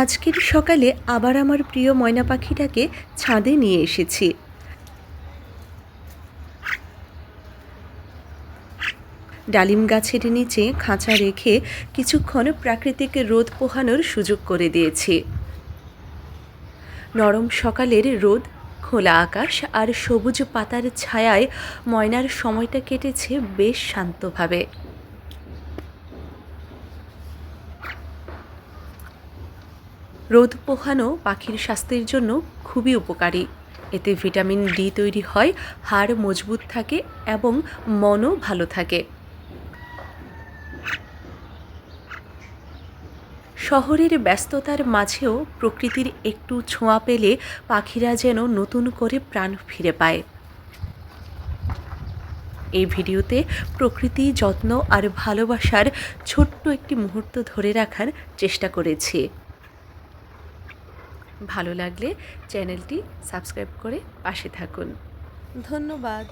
আজকের সকালে আবার আমার প্রিয় ময়না পাখিটাকে ছাদে নিয়ে এসেছি। ডালিম গাছের নিচে খাঁচা রেখে কিছুক্ষণ প্রাকৃতিক রোদ পোহানোর সুযোগ করে দিয়েছি। নরম সকালের রোদ, খোলা আকাশ আর সবুজ পাতার ছায়ায় ময়নার সময়টা কেটেছে বেশ শান্তভাবে। রোদ পোহানো পাখির স্বাস্থ্যের জন্য খুবই উপকারী। এতে ভিটামিন ডি তৈরি হয়, হাড় মজবুত থাকে এবং মনও ভালো থাকে। শহরের ব্যস্ততার মাঝেও প্রকৃতির একটু ছোঁয়া পেলে পাখিরা যেন নতুন করে প্রাণ ফিরে পায়। এই ভিডিওতে প্রকৃতি, যত্ন আর ভালোবাসার ছোট্ট একটি মুহূর্ত ধরে রাখার চেষ্টা করেছি। ভালো লাগলে চ্যানেলটি সাবস্ক্রাইব করে পাশে থাকুন। ধন্যবাদ।